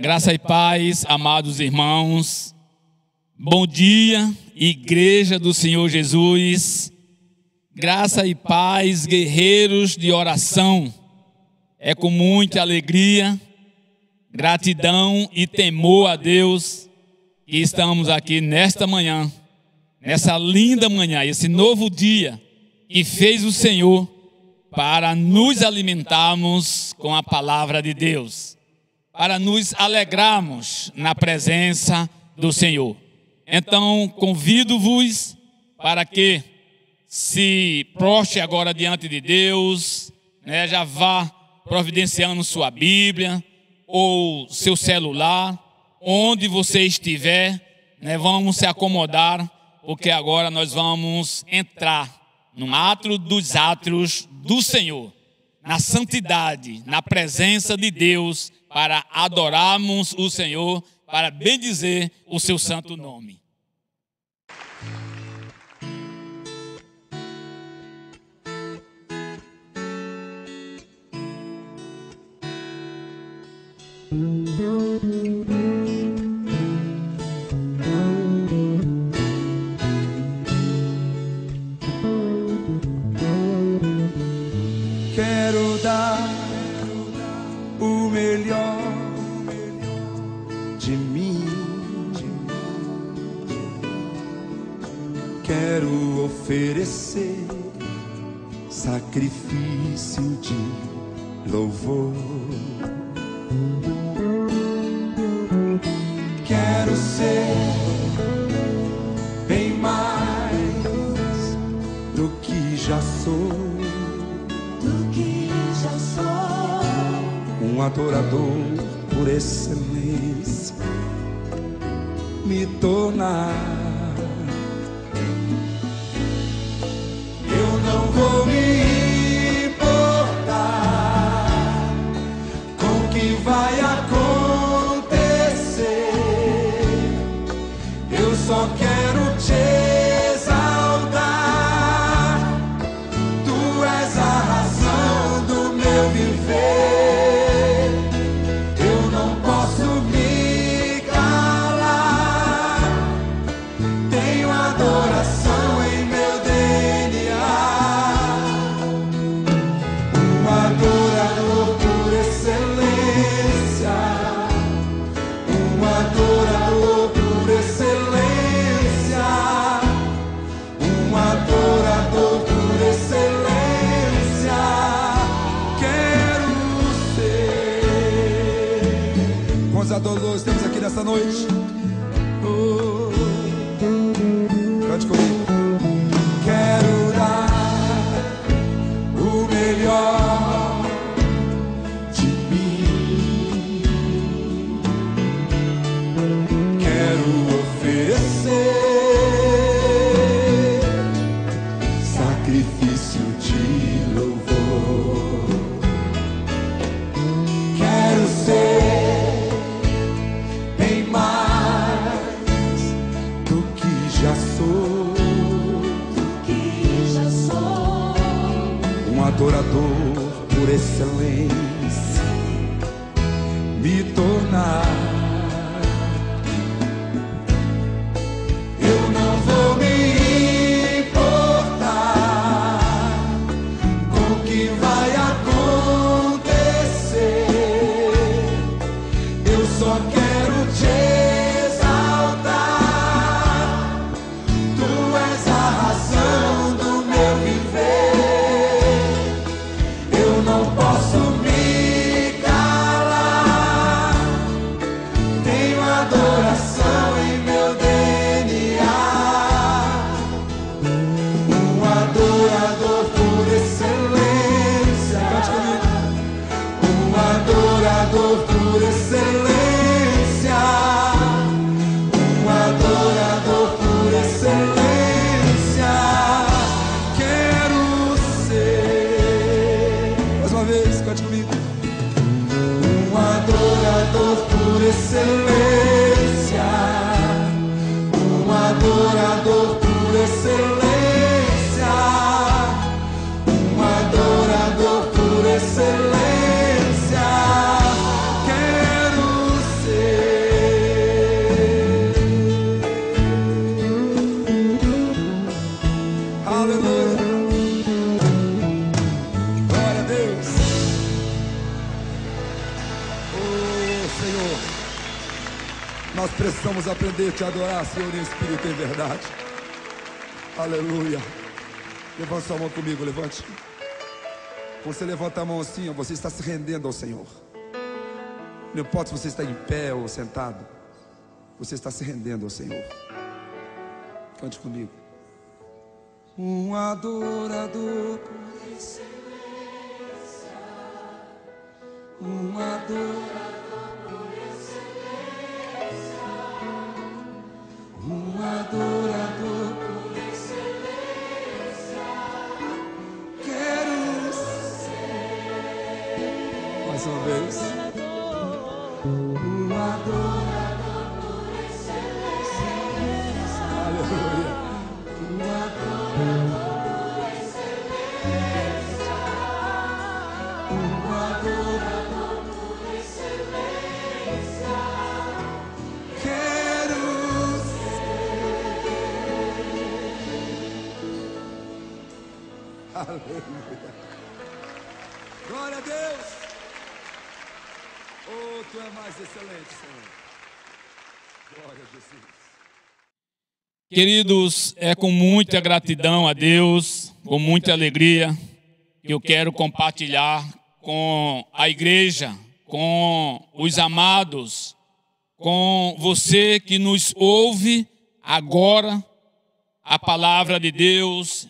Graça e paz, amados irmãos. Bom dia, Igreja do Senhor Jesus. Graça e paz, guerreiros de oração. É com muita alegria, gratidão e temor a Deus que estamos aqui nesta manhã, nessa linda manhã, esse novo dia que fez o Senhor para nos alimentarmos com a palavra de Deus, para nos alegrarmos na presença do Senhor. Então, convido-vos para que se prostre agora diante de Deus, já vá providenciando sua Bíblia ou seu celular, onde você estiver, vamos se acomodar, porque agora nós vamos entrar no átrio dos átrios do Senhor, na santidade, na presença de Deus, para adorarmos o Senhor, para bendizer o seu santo nome. Quero dar o melhor de mim. Quero oferecer sacrifício de louvor. Quero ser bem mais do que já sou. Um adorador por excelência, me tornar. Eu não vou me importar com o que vai acontecer. Eu só quero te exaltar. Tu és a razão do meu viver. Adoradores temos aqui nessa noite. Cante comigo. Quero dar o melhor de mim. Quero oferecer sacrifício de louvor. Quero ser adorador por excelência, me tornar. Eu não vou me importar com o que vai acontecer. Eu só quero te exaltar. Tu és a razão do meu viver. Excelência, um adorador por excelência, um adorador por excelência. Quero ser possamos aprender a te adorar, Senhor, em espírito e em verdade. Aleluia. Levante sua mão comigo, levante. Quando você levanta a mão assim, você está se rendendo ao Senhor. Não importa se você está em pé ou sentado, você está se rendendo ao Senhor. Cante comigo. Um adorador por excelência, um adorador por excelência, um adorador por excelência. Quero ser. Mais uma vez. Um adorador por excelência. Aleluia. Um adorador por excelência. Um adorador por excelência. Quero ser. Aleluia. Glória a Deus. Oh, tu é mais excelente, Senhor. Glória a Jesus. Queridos, é com muita gratidão a Deus, com muita alegria, que eu quero compartilhar com a igreja, com os amados, com você que nos ouve agora, a palavra de Deus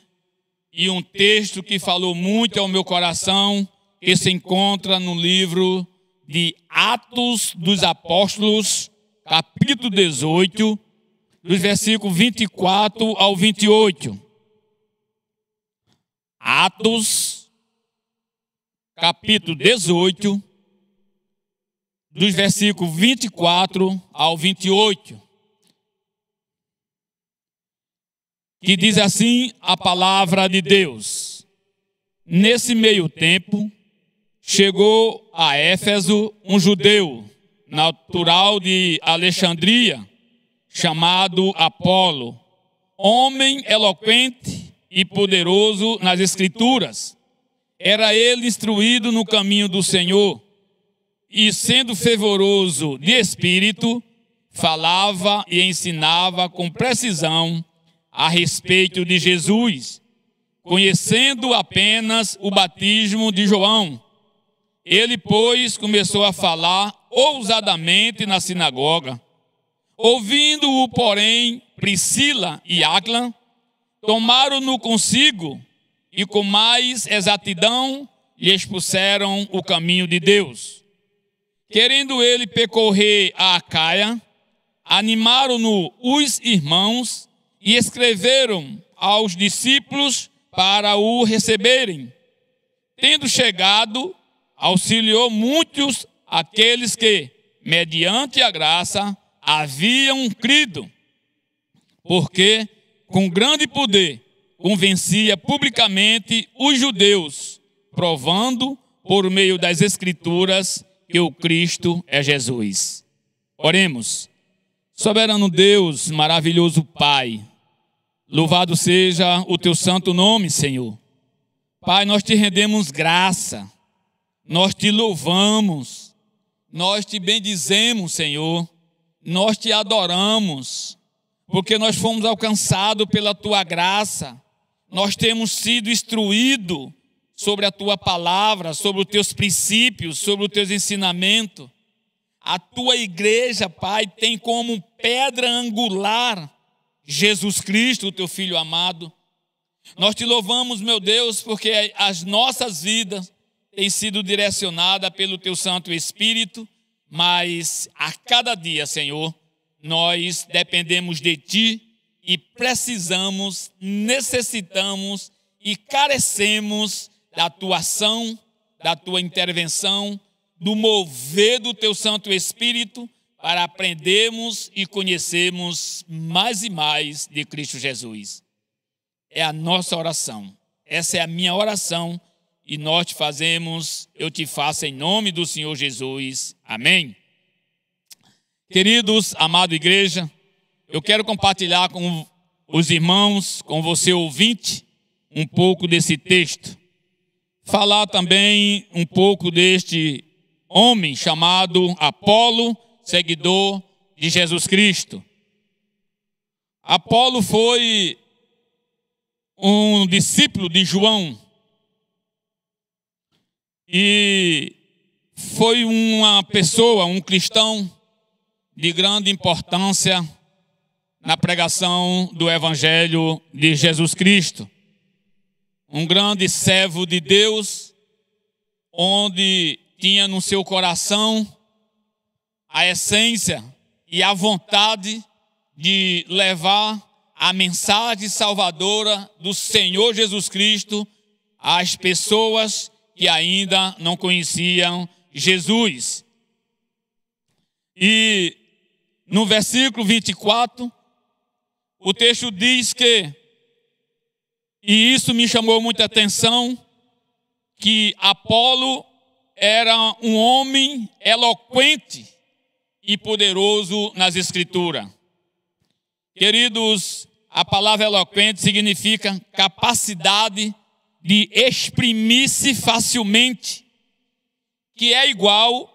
e um texto que falou muito ao meu coração, que se encontra no livro de Atos dos Apóstolos, capítulo 18, dos versículos 24 ao 28. Atos, capítulo 18, dos versículos 24 ao 28. Que diz assim a palavra de Deus. Nesse meio tempo, chegou a Éfeso um judeu, natural de Alexandria, chamado Apolo, homem eloquente e poderoso nas Escrituras. Era ele instruído no caminho do Senhor, e sendo fervoroso de espírito, falava e ensinava com precisão a respeito de Jesus, conhecendo apenas o batismo de João. Ele, pois, começou a falar ousadamente na sinagoga. Ouvindo-o, porém, Priscila e Áquila, tomaram-no consigo e com mais exatidão lhe expuseram o caminho de Deus. Querendo ele percorrer a Acaia, animaram-no os irmãos e escreveram aos discípulos para o receberem. Tendo chegado, auxiliou muitos aqueles que, mediante a graça, haviam crido, porque com grande poder convencia publicamente os judeus, provando por meio das Escrituras que o Cristo é Jesus. Oremos. Soberano Deus, maravilhoso Pai, louvado seja o teu santo nome, Senhor. Pai, nós te rendemos graça, nós te louvamos, nós te bendizemos, Senhor. Nós te adoramos, porque nós fomos alcançados pela tua graça. Nós temos sido instruídos sobre a tua palavra, sobre os teus princípios, sobre os teus ensinamentos. A tua igreja, Pai, tem como pedra angular Jesus Cristo, o teu Filho amado. Nós te louvamos, meu Deus, porque as nossas vidas têm sido direcionadas pelo teu Santo Espírito. Mas a cada dia, Senhor, nós dependemos de Ti e precisamos, necessitamos e carecemos da Tua ação, da Tua intervenção, do mover do Teu Santo Espírito para aprendermos e conhecermos mais e mais de Cristo Jesus. É a nossa oração. Essa é a minha oração. E nós te fazemos, eu te faço em nome do Senhor Jesus. Amém. Queridos, amada igreja, eu quero compartilhar com os irmãos, com você ouvinte, um pouco desse texto. Falar também um pouco deste homem chamado Apolo, seguidor de Jesus Cristo. Apolo foi um discípulo de João e foi uma pessoa, um cristão de grande importância na pregação do Evangelho de Jesus Cristo. Um grande servo de Deus, onde tinha no seu coração a essência e a vontade de levar a mensagem salvadora do Senhor Jesus Cristo às pessoas que ainda não conheciam Jesus. E no versículo 24, o texto diz que, e isso me chamou muita atenção, que Apolo era um homem eloquente e poderoso nas Escrituras. Queridos, a palavra eloquente significa capacidade de exprimir-se facilmente, que é igual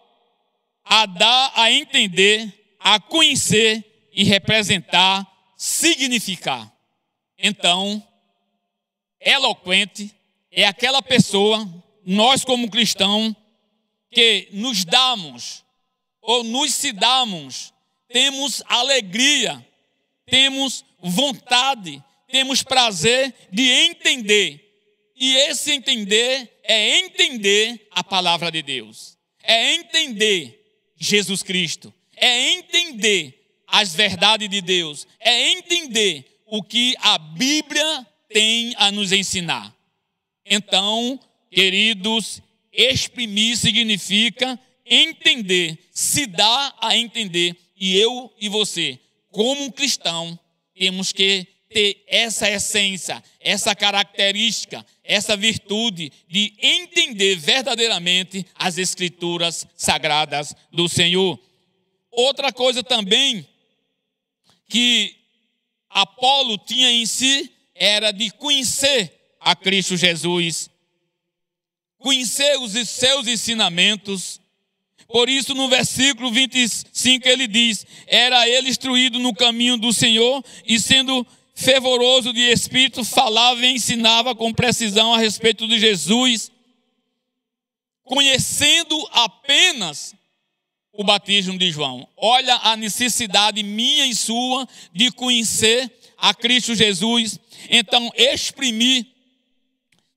a dar a entender, a conhecer e representar, significar. Então, eloquente é aquela pessoa, nós como cristãos, que nos damos, ou nos se damos, temos alegria, temos vontade, temos prazer de entender. E esse entender é entender a palavra de Deus. É entender Jesus Cristo. É entender as verdades de Deus. É entender o que a Bíblia tem a nos ensinar. Então, queridos, exprimir significa entender, se dá a entender. E eu e você, como um cristão, temos que ter essa essência, essa característica, essa virtude de entender verdadeiramente as Escrituras sagradas do Senhor. Outra coisa também que Apolo tinha em si era de conhecer a Cristo Jesus, conhecer os seus ensinamentos. Por isso, no versículo 25, ele diz: era ele instruído no caminho do Senhor e, sendo fervoroso de espírito, falava e ensinava com precisão a respeito de Jesus, conhecendo apenas o batismo de João. Olha a necessidade minha e sua de conhecer a Cristo Jesus. Então, exprimir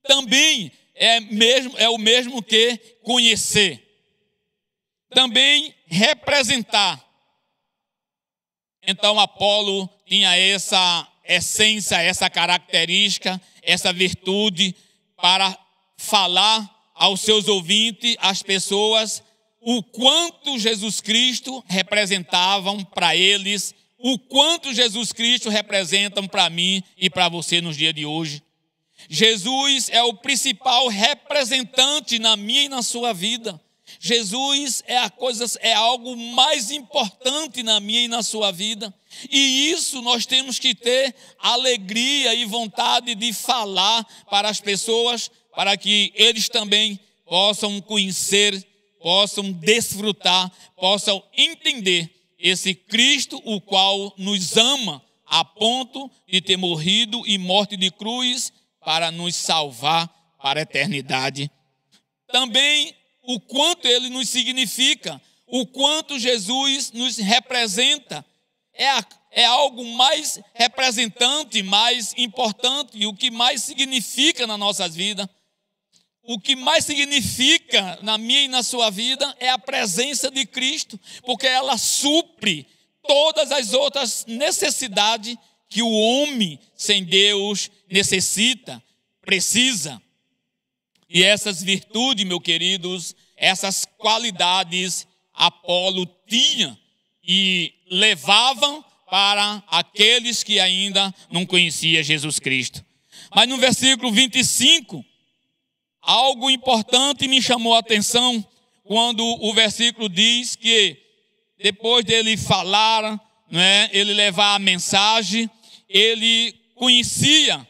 também é o mesmo que conhecer. Também representar. Então, Apolo tinha essa essência, essa característica, essa virtude para falar aos seus ouvintes, às pessoas, o quanto Jesus Cristo representavam para eles, o quanto Jesus Cristo representam para mim e para você nos dias de hoje. Jesus é o principal representante na minha e na sua vida. Jesus é algo mais importante na minha e na sua vida. E isso nós temos que ter alegria e vontade de falar para as pessoas, para que eles também possam conhecer, possam desfrutar, possam entender esse Cristo, o qual nos ama a ponto de ter morrido e morte de cruz para nos salvar para a eternidade. Também o quanto ele nos significa, o quanto Jesus nos representa, é algo mais representante, mais importante, e o que mais significa nas nossas vidas. O que mais significa na minha e na sua vida é a presença de Cristo, porque ela supre todas as outras necessidades que o homem sem Deus necessita, precisa. E essas virtudes, meus queridos, essas qualidades, Apolo tinha e levavam para aqueles que ainda não conheciam Jesus Cristo. Mas no versículo 25, algo importante me chamou a atenção quando o versículo diz que depois dele falar, ele levar a mensagem, ele conhecia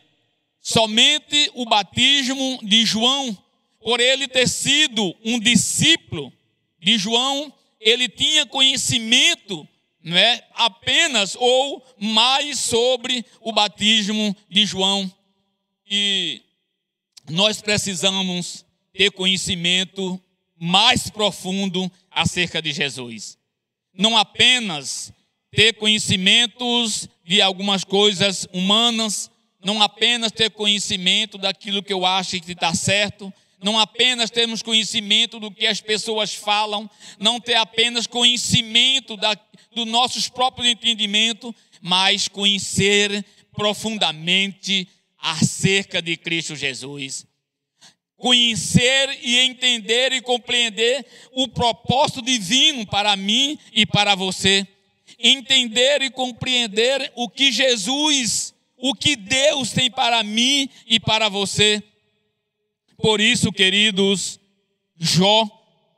somente o batismo de João. Por ele ter sido um discípulo de João, ele tinha conhecimento não é apenas ou mais sobre o batismo de João. E nós precisamos ter conhecimento mais profundo acerca de Jesus. Não apenas ter conhecimentos de algumas coisas humanas, não apenas ter conhecimento daquilo que eu acho que está certo, não apenas termos conhecimento do que as pessoas falam, não ter apenas conhecimento do nossos próprios entendimentos, mas conhecer profundamente acerca de Cristo Jesus. Conhecer e entender e compreender o propósito divino para mim e para você. Entender e compreender o que Jesus, o que Deus tem para mim e para você. Por isso, queridos, Jó,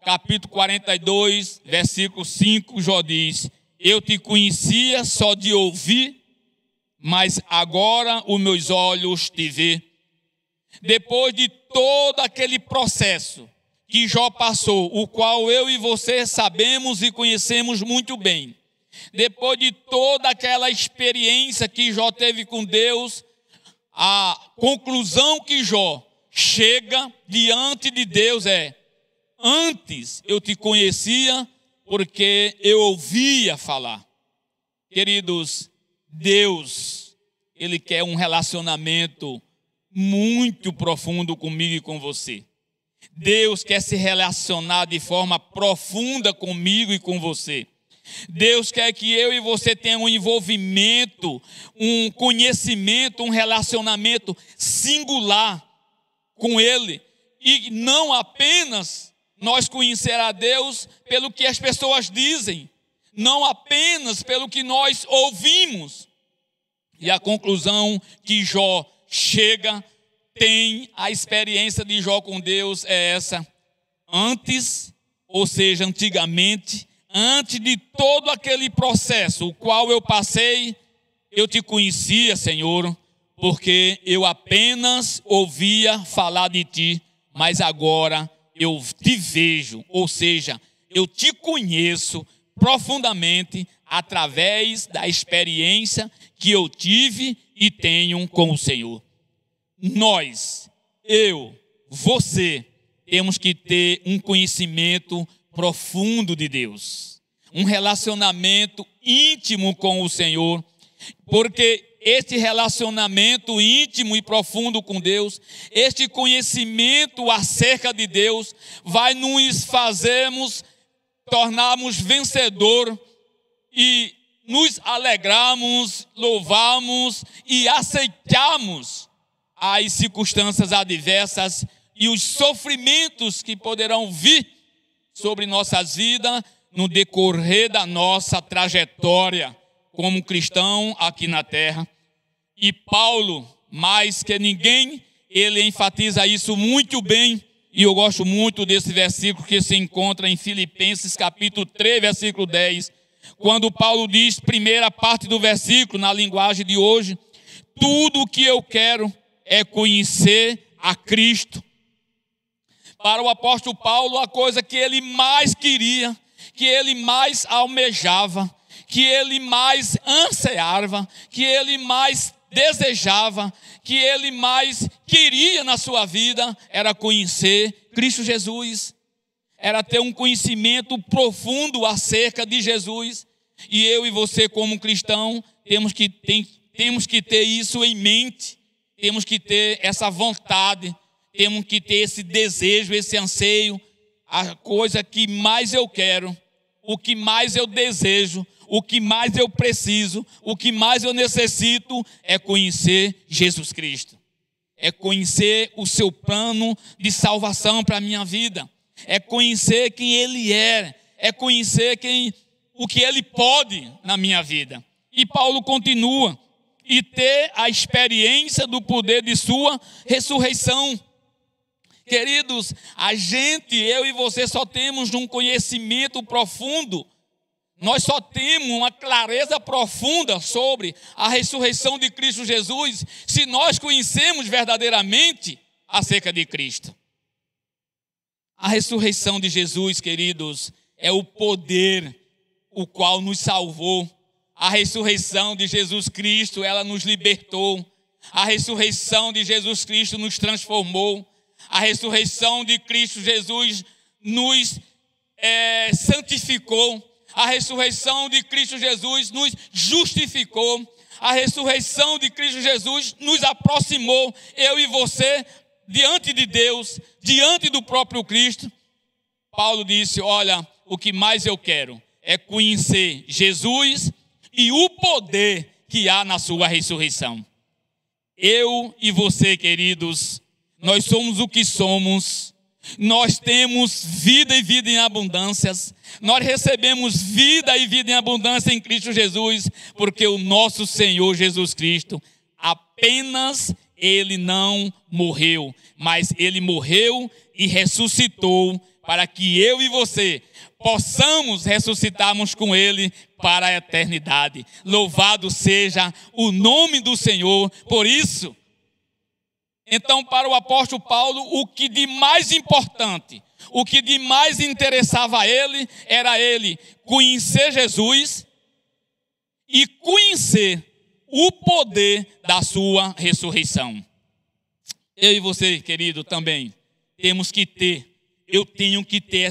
capítulo 42, versículo 5, Jó diz: eu te conhecia só de ouvir, mas agora os meus olhos te vê. Depois de todo aquele processo que Jó passou, o qual eu e você sabemos e conhecemos muito bem, depois de toda aquela experiência que Jó teve com Deus, a conclusão que Jó chega diante de Deus é: antes eu te conhecia porque eu ouvia falar. Queridos, Deus, Ele quer um relacionamento muito profundo comigo e com você. Deus quer se relacionar de forma profunda comigo e com você. Deus quer que eu e você tenham um envolvimento, um conhecimento, um relacionamento singular com Ele. E não apenas nós conhecer a Deus pelo que as pessoas dizem, não apenas pelo que nós ouvimos. E a conclusão que Jó chega, tem a experiência de Jó com Deus é essa: antes, ou seja, antigamente, antes de todo aquele processo o qual eu passei, eu te conhecia, Senhor, porque eu apenas ouvia falar de ti, mas agora eu te vejo, ou seja, eu te conheço profundamente através da experiência que eu tive e tenho com o Senhor. Nós, eu, você, temos que ter um conhecimento profundo de Deus, um relacionamento íntimo com o Senhor, porque este relacionamento íntimo e profundo com Deus, este conhecimento acerca de Deus, vai nos fazermos tornarmos vencedor e nos alegrarmos, louvarmos e aceitarmos as circunstâncias adversas e os sofrimentos que poderão vir sobre nossas vidas no decorrer da nossa trajetória como cristão aqui na terra. E Paulo, mais que ninguém, ele enfatiza isso muito bem, e eu gosto muito desse versículo que se encontra em Filipenses capítulo 3, versículo 10, quando Paulo diz, primeira parte do versículo, na linguagem de hoje: tudo o que eu quero é conhecer a Cristo. Para o apóstolo Paulo, a coisa que ele mais queria, que ele mais almejava, que ele mais ansiava, que ele mais desejava, que ele mais queria na sua vida, era conhecer Cristo Jesus, era ter um conhecimento profundo acerca de Jesus. E eu e você, como cristão, temos que ter isso em mente, temos que ter essa vontade, temos que ter esse desejo, esse anseio. A coisa que mais eu quero, o que mais eu desejo, o que mais eu preciso, o que mais eu necessito é conhecer Jesus Cristo. É conhecer o seu plano de salvação para a minha vida. É conhecer quem Ele é conhecer o que Ele pode na minha vida. E Paulo continua: e ter a experiência do poder de sua ressurreição. Queridos, eu e você só temos um conhecimento profundo, nós só temos uma clareza profunda sobre a ressurreição de Cristo Jesus se nós conhecemos verdadeiramente acerca de Cristo. A ressurreição de Jesus, queridos, é o poder o qual nos salvou. A ressurreição de Jesus Cristo, ela nos libertou. A ressurreição de Jesus Cristo nos transformou. A ressurreição de Cristo Jesus nos santificou. A ressurreição de Cristo Jesus nos justificou. A ressurreição de Cristo Jesus nos aproximou, eu e você, diante de Deus, diante do próprio Cristo. Paulo disse, olha, o que mais eu quero é conhecer Jesus e o poder que há na sua ressurreição. Eu e você, queridos, nós somos o que somos. Nós temos vida e vida em abundâncias. Nós recebemos vida e vida em abundância em Cristo Jesus, porque o nosso Senhor Jesus Cristo, apenas Ele não morreu, mas Ele morreu e ressuscitou para que eu e você possamos ressuscitarmos com Ele para a eternidade. Louvado seja o nome do Senhor por isso. Então, para o apóstolo Paulo, o que de mais importante, o que de mais interessava a ele, era ele conhecer Jesus e conhecer o poder da sua ressurreição. Eu e você, querido, também temos que ter, eu tenho que ter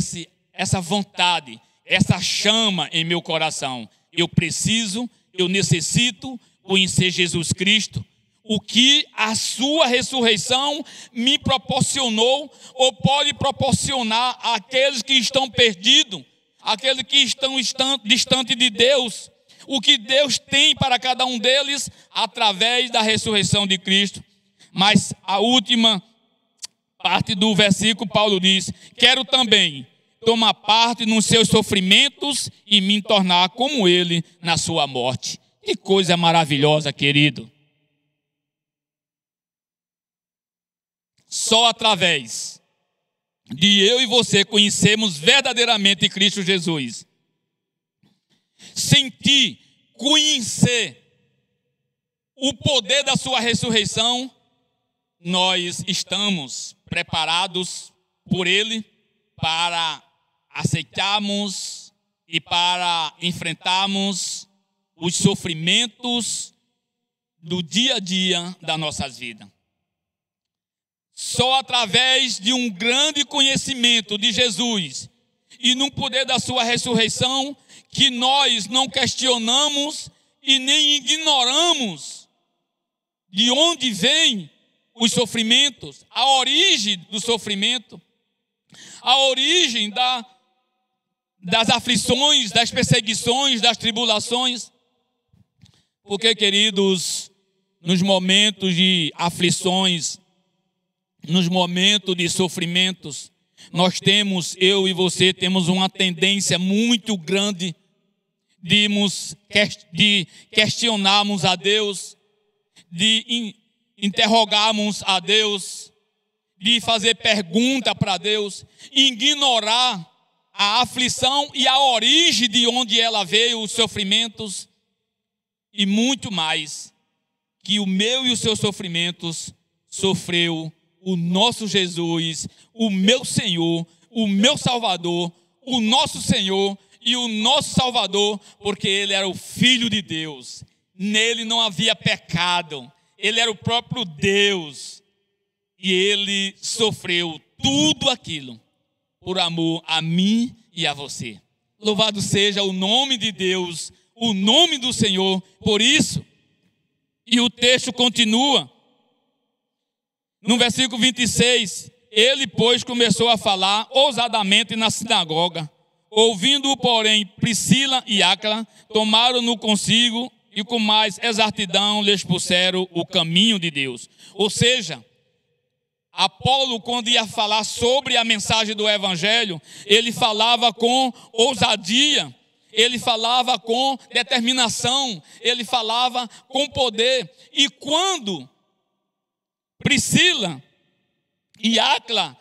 essa vontade, essa chama em meu coração. Eu necessito conhecer Jesus Cristo. O que a sua ressurreição me proporcionou ou pode proporcionar àqueles que estão perdidos, àqueles que estão distantes de Deus. O que Deus tem para cada um deles através da ressurreição de Cristo. Mas a última parte do versículo, Paulo diz, quero também tomar parte nos seus sofrimentos e me tornar como ele na sua morte. Que coisa maravilhosa, querido. Só através de eu e você conhecermos verdadeiramente Cristo Jesus, sentir, conhecer o poder da sua ressurreição, nós estamos preparados por Ele para aceitarmos e para enfrentarmos os sofrimentos do dia a dia das nossas vidas. Só através de um grande conhecimento de Jesus e no poder da sua ressurreição que nós não questionamos e nem ignoramos de onde vêm os sofrimentos, a origem do sofrimento, a origem das aflições, das perseguições, das tribulações. Porque, queridos, nos momentos de aflições, nos momentos de sofrimentos, nós temos, eu e você, temos uma tendência muito grande de questionarmos a Deus, de interrogarmos a Deus, de fazer pergunta para Deus, ignorar a aflição e a origem de onde ela veio, os sofrimentos, e muito mais, que o meu e os seus sofrimentos sofreu o nosso Jesus, o meu Senhor, o meu Salvador, o nosso Senhor e o nosso Salvador, porque Ele era o Filho de Deus. Nele não havia pecado. Ele era o próprio Deus. E Ele sofreu tudo aquilo por amor a mim e a você. Louvado seja o nome de Deus, o nome do Senhor, por isso. E o texto continua. No versículo 26, ele, pois, começou a falar ousadamente na sinagoga. Ouvindo-o, porém, Priscila e Áquila tomaram-no consigo e com mais exatidão lhes puseram o caminho de Deus. Ou seja, Apolo, quando ia falar sobre a mensagem do Evangelho, ele falava com ousadia, ele falava com determinação, ele falava com poder. E quando Priscila e Áquila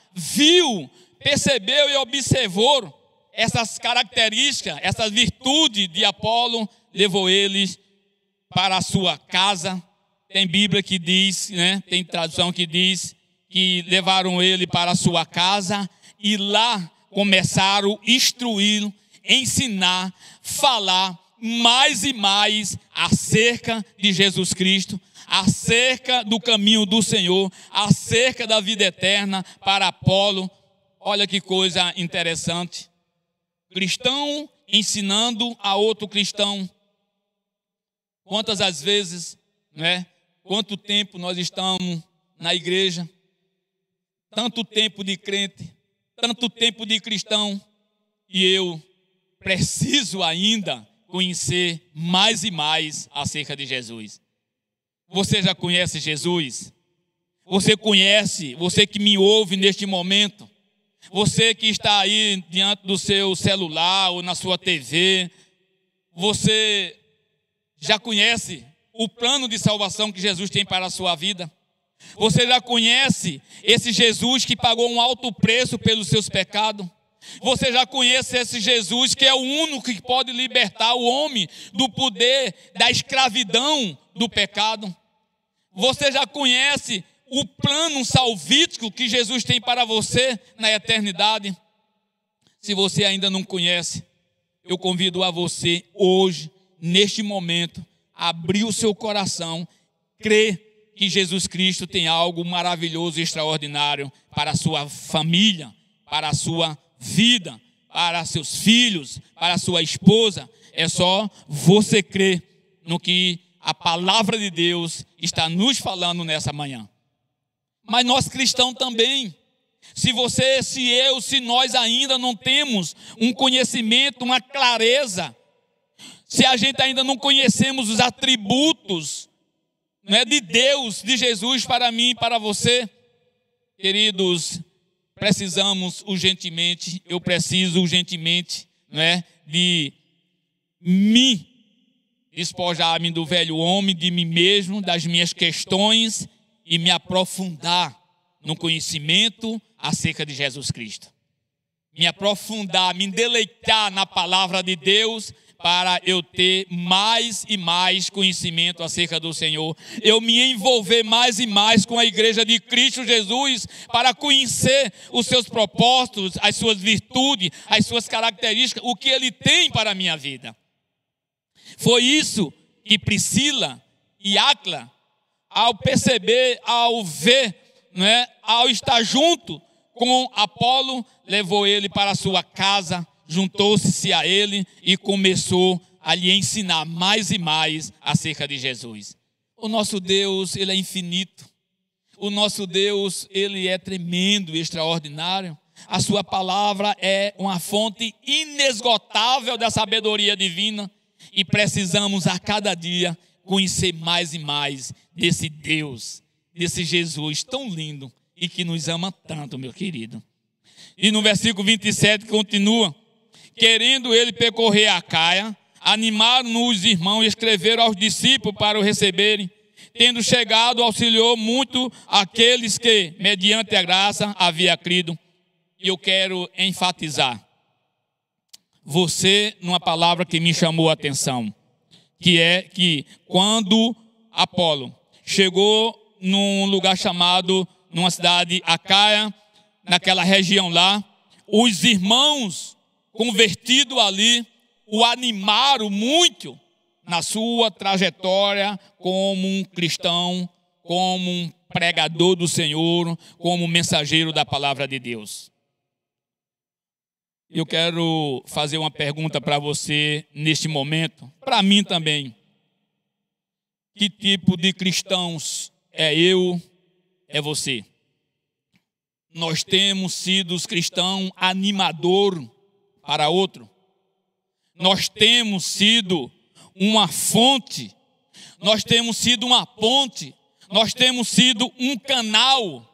percebeu e observou essas características, essas virtudes de Apolo, levou eles para a sua casa. Tem Bíblia que diz, tem tradução que diz que levaram ele para a sua casa e lá começaram a instruí-lo, ensinar, falar mais e mais acerca de Jesus Cristo, acerca do caminho do Senhor, acerca da vida eterna para Apolo. Olha que coisa interessante. Cristão ensinando a outro cristão. Quantas as vezes, né? Quanto tempo nós estamos na igreja? Tanto tempo de crente, tanto tempo de cristão, e eu preciso ainda conhecer mais e mais acerca de Jesus. Você já conhece Jesus? Você conhece, você que me ouve neste momento, você que está aí diante do seu celular ou na sua TV, você já conhece o plano de salvação que Jesus tem para a sua vida? Você já conhece esse Jesus que pagou um alto preço pelos seus pecados? Você já conhece esse Jesus que é o único que pode libertar o homem do poder da escravidão do pecado? Você já conhece o plano salvífico que Jesus tem para você na eternidade? Se você ainda não conhece, eu convido a você hoje, neste momento, a abrir o seu coração, crer que Jesus Cristo tem algo maravilhoso e extraordinário para a sua família, para a sua vida, para seus filhos, para a sua esposa. É só você crer no que a palavra de Deus está nos falando nessa manhã. Mas nós cristãos também, se você, se eu, se nós ainda não temos um conhecimento, uma clareza, se a gente ainda não conhecemos os atributos, né, de Deus, de Jesus para mim e para você, queridos, precisamos urgentemente, eu preciso urgentemente, né, de me despojar-me do velho homem, de mim mesmo, das minhas questões e me aprofundar no conhecimento acerca de Jesus Cristo. Me aprofundar, me deleitar na palavra de Deus para eu ter mais e mais conhecimento acerca do Senhor. Eu me envolver mais e mais com a igreja de Cristo Jesus para conhecer os seus propósitos, as suas virtudes, as suas características, o que Ele tem para a minha vida. Foi isso que Priscila e Áquila, ao perceber, ao ver, né, ao estar junto com Apolo, levou ele para a sua casa, juntou-se a ele e começou a lhe ensinar mais e mais acerca de Jesus. O nosso Deus, Ele é infinito. O nosso Deus, Ele é tremendo e extraordinário. A sua palavra é uma fonte inesgotável da sabedoria divina. E precisamos a cada dia conhecer mais e mais desse Deus, desse Jesus tão lindo e que nos ama tanto, meu querido. E no versículo 27 continua: querendo ele percorrer a Acaia, animaram os irmãos e escreveram aos discípulos para o receberem. Tendo chegado, auxiliou muito aqueles que, mediante a graça, havia crido. E eu quero enfatizar você numa palavra que me chamou a atenção, que é que quando Apolo chegou num lugar chamado, numa cidade Acaia, naquela região lá, os irmãos convertidos ali o animaram muito na sua trajetória como um cristão, como um pregador do Senhor, como mensageiro da palavra de Deus. Eu quero fazer uma pergunta para você neste momento, para mim também. Que tipo de cristãos é eu, é você? Nós temos sido os cristãos animador para outro. Nós temos sido uma fonte, nós temos sido uma ponte, nós temos sido um canal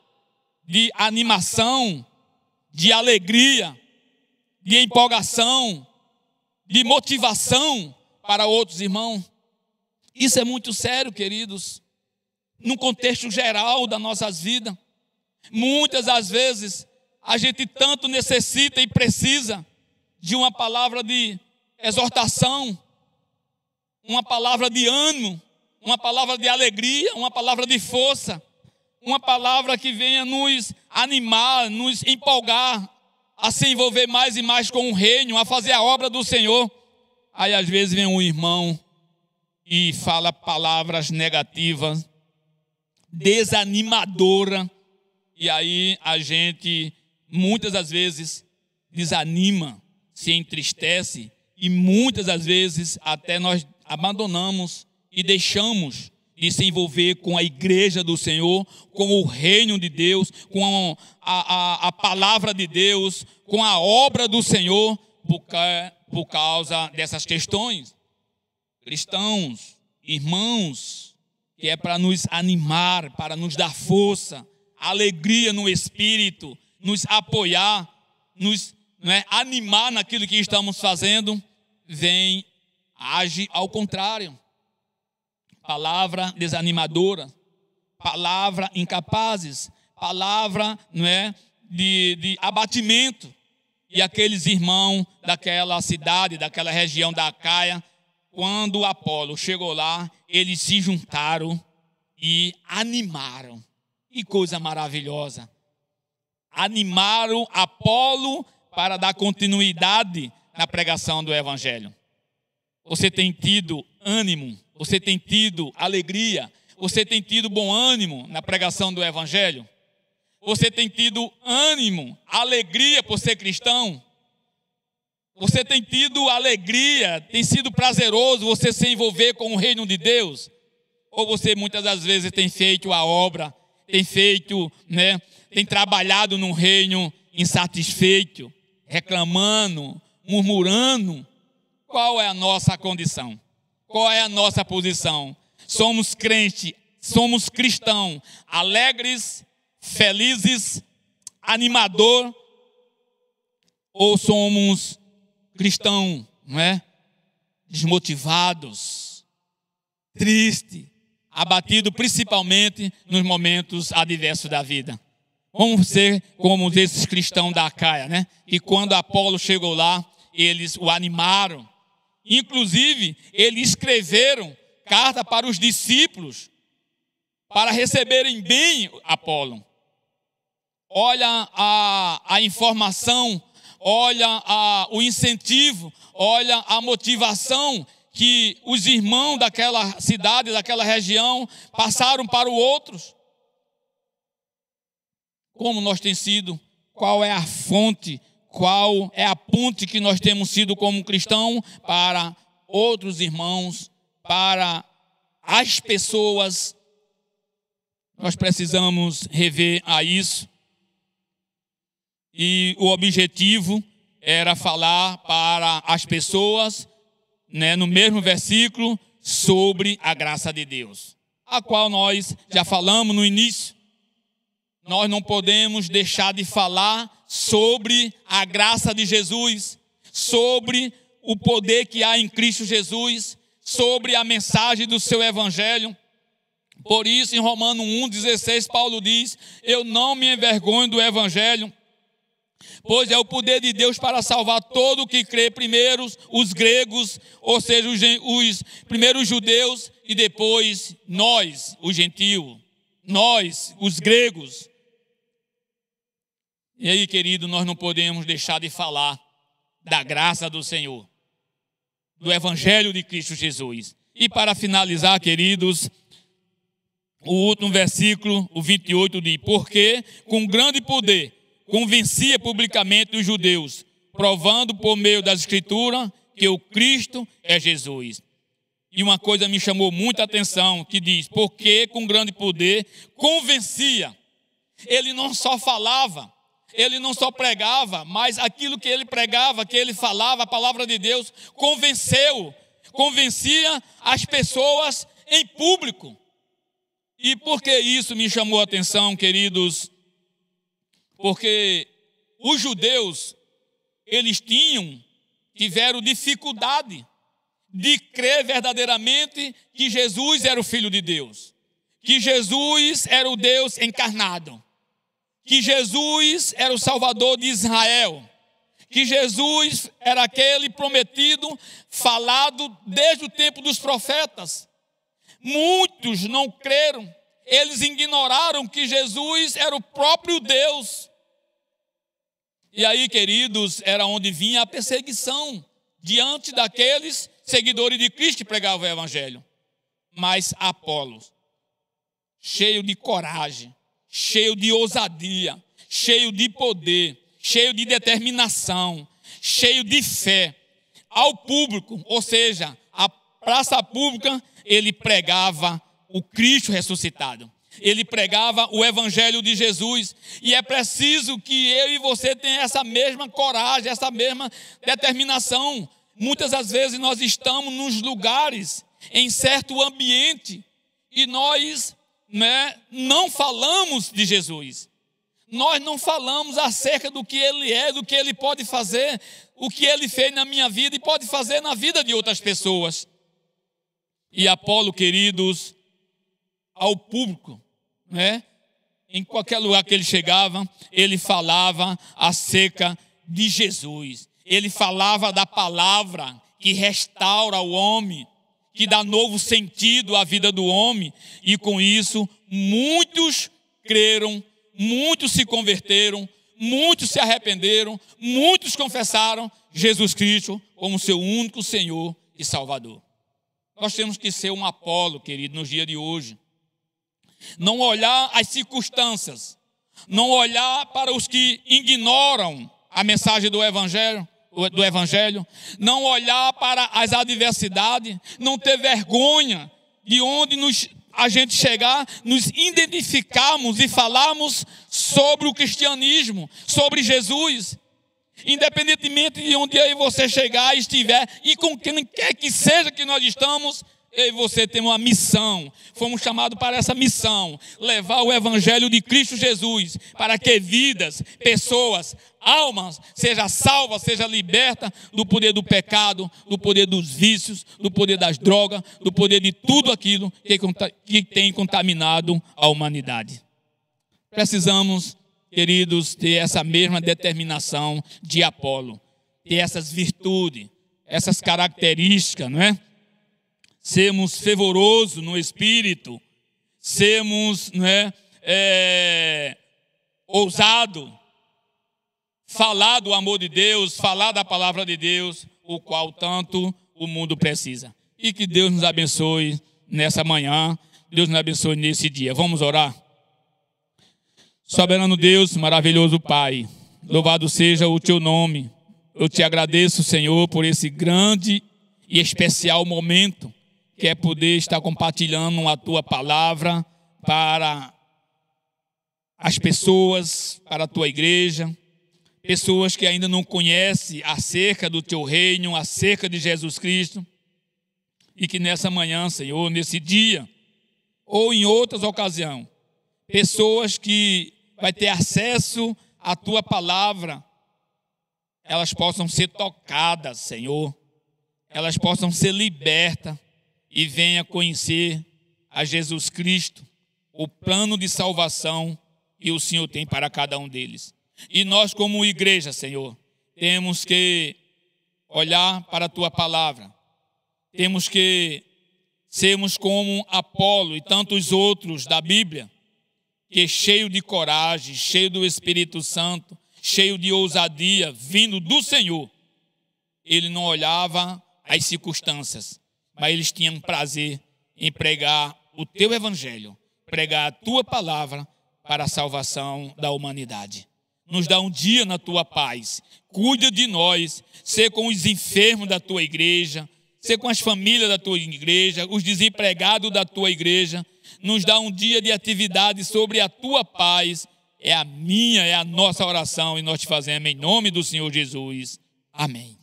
de animação, de alegria, de empolgação, de motivação para outros irmãos. Isso é muito sério, queridos, no contexto geral das nossas vidas. Muitas das vezes a gente tanto necessita e precisa de uma palavra de exortação, uma palavra de ânimo, uma palavra de alegria, uma palavra de força, uma palavra que venha nos animar, nos empolgar a se envolver mais e mais com o reino, a fazer a obra do Senhor. Aí às vezes vem um irmão e fala palavras negativas, desanimadora, e aí a gente muitas das vezes desanima, se entristece, e muitas das vezes até nós abandonamos e deixamos de se envolver com a igreja do Senhor, com o reino de Deus, com a palavra de Deus, com a obra do Senhor, por causa dessas questões. Cristãos, irmãos, que é para nos animar, para nos dar força, alegria no espírito, nos apoiar, nos animar naquilo que estamos fazendo, age ao contrário. Palavra desanimadora, palavra incapazes, palavra de abatimento. E aqueles irmãos daquela cidade, daquela região da Acaia, quando Apolo chegou lá, eles se juntaram e animaram. Que coisa maravilhosa! Animaram Apolo para dar continuidade na pregação do Evangelho. Você tem tido ânimo, você tem tido alegria, você tem tido bom ânimo na pregação do Evangelho? Você tem tido ânimo, alegria por ser cristão? Você tem tido alegria, tem sido prazeroso você se envolver com o reino de Deus? Ou você muitas das vezes tem feito a obra, tem trabalhado no reino insatisfeito, reclamando, murmurando? Qual é a nossa condição? Qual é a nossa posição? Somos crentes, somos cristãos, alegres, felizes, animador, ou somos cristãos, desmotivados, tristes, abatidos principalmente nos momentos adversos da vida? Vamos ser como esses cristãos da Acaia, E quando Apolo chegou lá, eles o animaram. Inclusive, eles escreveram carta para os discípulos para receberem bem Apolo. Olha a informação, olha o incentivo, olha a motivação que os irmãos daquela cidade, daquela região, passaram para os outros. Como nós temos sido, qual é a fonte, qual é a ponte que nós temos sido como cristão para outros irmãos, para as pessoas? Nós precisamos rever a isso. E o objetivo era falar para as pessoas, no mesmo versículo, sobre a graça de Deus, a qual nós já falamos no início. Nós não podemos deixar de falar sobre a graça de Jesus, sobre o poder que há em Cristo Jesus, sobre a mensagem do seu Evangelho. Por isso, em Romanos 1,16, Paulo diz: eu não me envergonho do Evangelho, pois é o poder de Deus para salvar todo o que crê, primeiro os gregos, ou seja, os primeiros judeus, e depois nós, os gentios, nós, os gregos. E aí, querido, nós não podemos deixar de falar da graça do Senhor, do Evangelho de Cristo Jesus. E para finalizar, queridos, o último versículo, o 28, diz: porque com grande poder convencia publicamente os judeus, provando por meio das Escrituras que o Cristo é Jesus. E uma coisa me chamou muita atenção, que diz: porque com grande poder convencia. Ele não só falava, ele não só pregava, mas aquilo que ele pregava, que ele falava, a palavra de Deus, convencia as pessoas em público. E por que isso me chamou a atenção, queridos? Porque os judeus, eles tiveram dificuldade de crer verdadeiramente que Jesus era o Filho de Deus, que Jesus era o Deus encarnado, que Jesus era o Salvador de Israel, que Jesus era aquele prometido, falado desde o tempo dos profetas. Muitos não creram, eles ignoraram que Jesus era o próprio Deus. E aí, queridos, era onde vinha a perseguição diante daqueles seguidores de Cristo que pregavam o evangelho. Mas Apolos, cheio de coragem, cheio de ousadia, cheio de poder, cheio de determinação, cheio de fé, ao público, ou seja, a praça pública, ele pregava o Cristo ressuscitado. Ele pregava o evangelho de Jesus. E é preciso que eu e você tenha essa mesma coragem, essa mesma determinação. Muitas das vezes nós estamos nos lugares, em certo ambiente, e nós não falamos de Jesus. Nós não falamos acerca do que Ele é, do que Ele pode fazer, o que Ele fez na minha vida e pode fazer na vida de outras pessoas. E Apolo, queridos, ao público, em qualquer lugar que ele chegava, ele falava acerca de Jesus. Ele falava da palavra que restaura o homem, que dá novo sentido à vida do homem. E com isso, muitos creram, muitos se converteram, muitos se arrependeram, muitos confessaram Jesus Cristo como seu único Senhor e Salvador. Nós temos que ser um Apolo, querido, nos dias de hoje. Não olhar as circunstâncias, não olhar para os que ignoram a mensagem do Evangelho, não olhar para as adversidades, não ter vergonha de onde a gente chegar, nos identificarmos e falarmos sobre o cristianismo, sobre Jesus, independentemente de onde eu e você chegar e estiver, e com quem quer que seja que nós estamos, eu e você temos uma missão, fomos chamados para essa missão, levar o evangelho de Cristo Jesus, para que vidas, pessoas, almas, seja salva, seja liberta do poder do pecado, do poder dos vícios, do poder das drogas, do poder de tudo aquilo que tem contaminado a humanidade. Precisamos, queridos, ter essa mesma determinação de Apolo, ter essas virtudes, essas características, não é? Sermos fervorosos no espírito, sermos ousados, falar do amor de Deus, falar da palavra de Deus, o qual tanto o mundo precisa. E que Deus nos abençoe nessa manhã, Deus nos abençoe nesse dia. Vamos orar? Soberano Deus, maravilhoso Pai, louvado seja o Teu nome. Eu Te agradeço, Senhor, por esse grande e especial momento, que é poder estar compartilhando a Tua palavra para as pessoas, para a Tua igreja, pessoas que ainda não conhecem acerca do Teu reino, acerca de Jesus Cristo, e que nessa manhã, Senhor, nesse dia, ou em outras ocasiões, pessoas que vai ter acesso à Tua palavra, elas possam ser tocadas, Senhor, elas possam ser libertas, e venha conhecer a Jesus Cristo, o plano de salvação que o Senhor tem para cada um deles. E nós, como igreja, Senhor, temos que olhar para a Tua palavra, temos que sermos como Apolo e tantos outros da Bíblia, que cheio de coragem, cheio do Espírito Santo, cheio de ousadia, vindo do Senhor, ele não olhava as circunstâncias, mas eles tinham prazer em pregar o Teu evangelho, pregar a Tua palavra para a salvação da humanidade. Nos dá um dia na Tua paz, cuida de nós, ser com os enfermos da Tua igreja, ser com as famílias da Tua igreja, os desempregados da Tua igreja, nos dá um dia de atividade sobre a Tua paz, é a minha, é a nossa oração, e nós te fazemos em nome do Senhor Jesus. Amém.